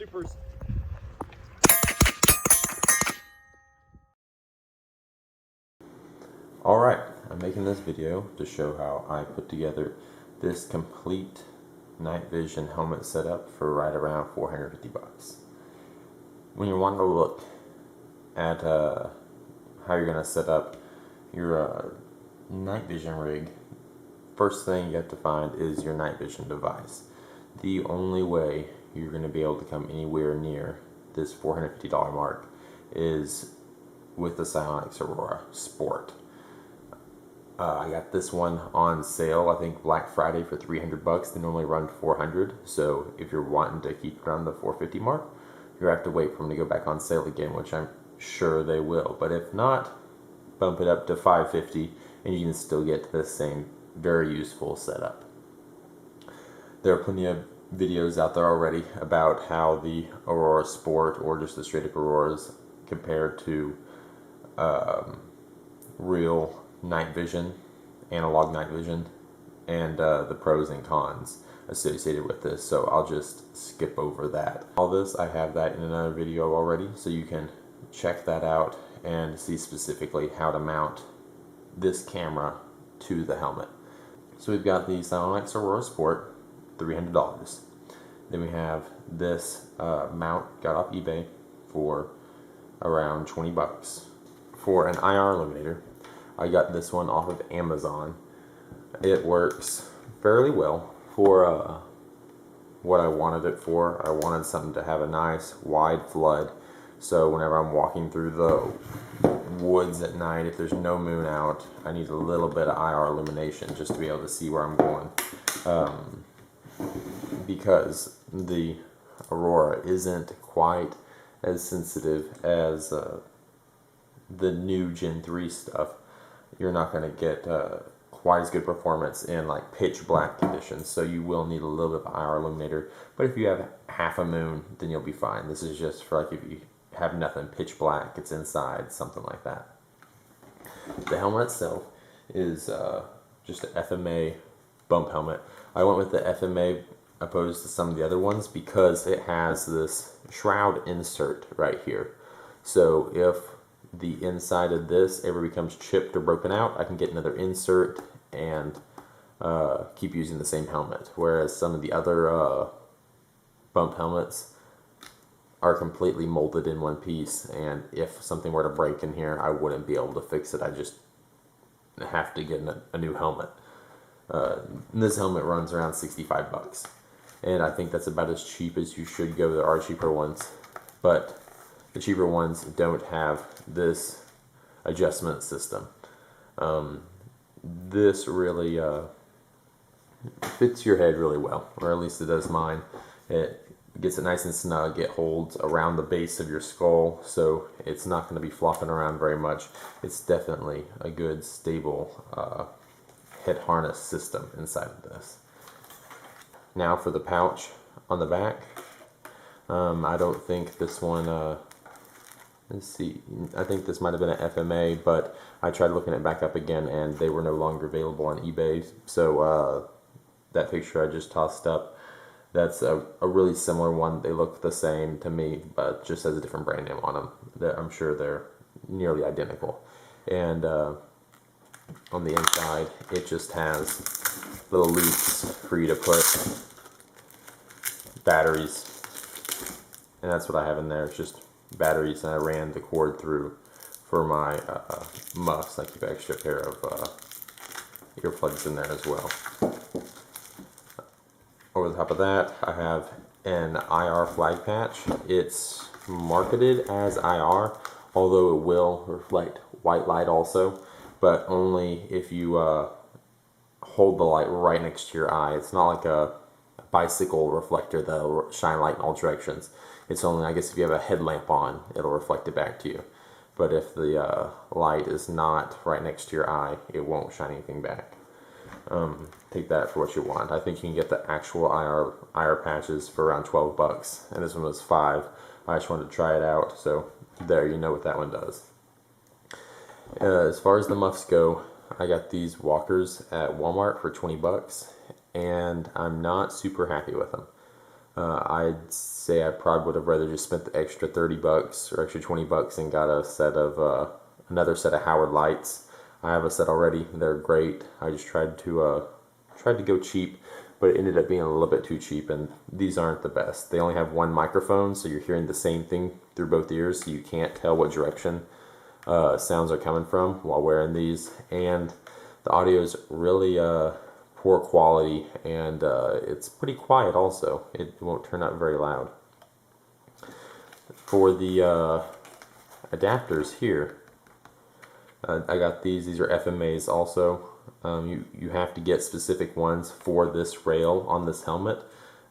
supers. Alright, I'm making this video to show how I put together this complete night vision helmet setup for right around 450 bucks. When you want to look at how you're going to set up your night vision rig, first thing you have to find is your night vision device. The only way you're going to be able to come anywhere near this $450 mark is with the Silonix Aurora Sport. I got this one on sale, I think Black Friday, for 300 bucks. They normally run 400, so if you're wanting to keep around the 450 mark, you have to wait for them to go back on sale again, which I'm sure they will. But if not, bump it up to 550 and you can still get the same very useful setup. There are plenty of videos out there already about how the Aurora Sport or just the straight up Auroras compare to real night vision, analog night vision, and the pros and cons associated with this, so I'll just skip over that. All this, I have that in another video already, so you can check that out and see specifically how to mount this camera to the helmet. So we've got the Silonix Aurora Sport, $300. Then we have this mount, got off eBay for around 20 bucks. For an IR illuminator, I got this one off of Amazon. It works fairly well for what I wanted it for. I wanted something to have a nice wide flood, so whenever I'm walking through the woods at night, if there's no moon out, I need a little bit of IR illumination just to be able to see where I'm going. Because the Aurora isn't quite as sensitive as the new Gen 3 stuff, you're not going to get quite as good performance in like pitch black conditions, so you will need a little bit of IR illuminator. But if you have half a moon, then you'll be fine. This is just for like if you have nothing pitch black, it's inside, something like that. The helmet itself is just an FMA bump helmet. I went with the FMA opposed to some of the other ones because it has this shroud insert right here. So if the inside of this ever becomes chipped or broken out, I can get another insert and keep using the same helmet. Whereas some of the other bump helmets are completely molded in one piece, and if something were to break in here, I wouldn't be able to fix it. I just have to get a new helmet. This helmet runs around 65 bucks, and I think that's about as cheap as you should go. There are cheaper ones, but the cheaper ones don't have this adjustment system. This really fits your head really well, or at least it does mine. It gets it nice and snug. It holds around the base of your skull, so it's not going to be flopping around very much. It's definitely a good, stable head harness system inside of this. Now for the pouch on the back. I don't think this one... let's see, I think this might have been an FMA, but I tried looking it back up again and they were no longer available on eBay. So that picture I just tossed up, that's a really similar one. They look the same to me, but just has a different brand name on them. I'm sure they're nearly identical. And on the inside, it just has little loops for you to put batteries. And that's what I have in there. It's just batteries, and I ran the cord through for my muffs. I keep an extra pair of earplugs in there as well. Over the top of that, I have an IR flag patch. It's marketed as IR, although it will reflect white light also, but only if you hold the light right next to your eye. It's not like a bicycle reflector that'll shine light in all directions. It's only, I guess, if you have a headlamp on, it'll reflect it back to you. But if the light is not right next to your eye, it won't shine anything back. Take that for what you want. I think you can get the actual IR patches for around 12 bucks, and this one was 5. I just wanted to try it out, so there, you know what that one does. As far as the muffs go, I got these walkers at Walmart for 20 bucks, and I'm not super happy with them. I'd say I probably would have rather just spent the extra 30 bucks or extra 20 bucks and got a set of another set of Howard lights. I have a set already. They're great. I just tried to go cheap, but it ended up being a little bit too cheap, and these aren't the best. They only have one microphone, so you're hearing the same thing through both ears, so you can't tell what direction sounds are coming from while wearing these, and the audio is really poor quality, and it's pretty quiet also. It won't turn out very loud. For the adapters here, I got these are FMAs also. You have to get specific ones for this rail on this helmet.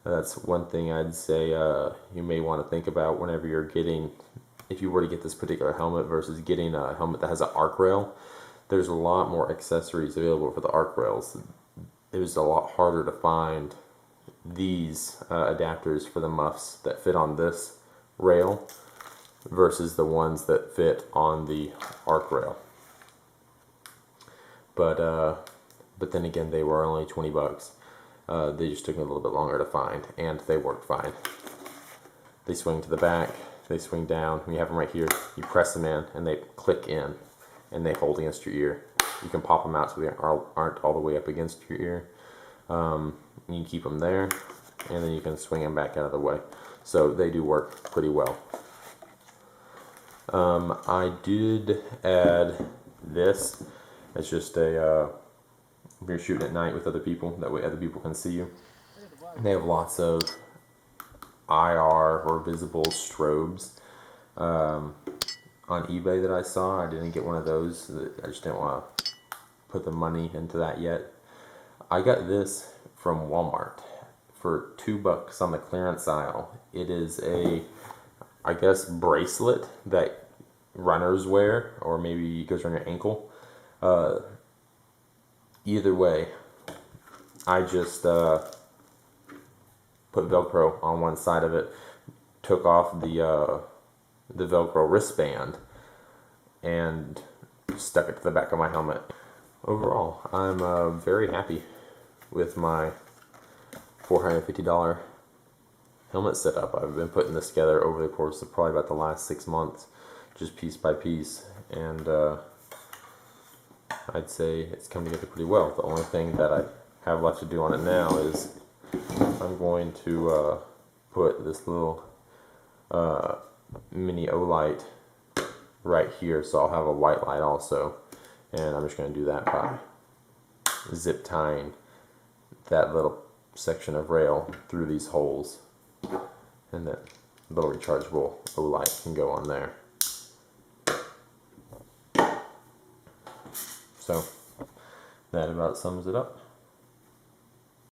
That's one thing I'd say you may want to think about whenever you're getting, if you were to get this particular helmet versus getting a helmet that has an arc rail. There's a lot more accessories available for the arc rails. It was a lot harder to find these adapters for the muffs that fit on this rail versus the ones that fit on the arc rail. But then again, they were only 20 bucks. They just took me a little bit longer to find, and they work fine. They swing to the back, they swing down. You have them right here. You press them in, and they click in, and they hold against your ear. You can pop them out so they aren't all the way up against your ear. You can keep them there, and then you can swing them back out of the way. So they do work pretty well. I did add this. It's just if you're shooting at night with other people, that way other people can see you. They have lots of IR or visible strobes on eBay that I saw. I didn't get one of those. I just didn't want to put the money into that yet. I got this from Walmart for $2 on the clearance aisle. It is a, I guess, bracelet that runners wear, or maybe it goes around your ankle. Either way, I just put Velcro on one side of it, took off the Velcro wristband, and stuck it to the back of my helmet. Overall, I'm very happy with my $450 helmet setup. I've been putting this together over the course of probably about the last 6 months, just piece by piece, and I'd say it's come together pretty well. The only thing that I have left to do on it now is I'm going to put this little mini O light right here, so I'll have a white light also, and I'm just going to do that by zip tying that little section of rail through these holes, and that little rechargeable O light can go on there. So that about sums it up.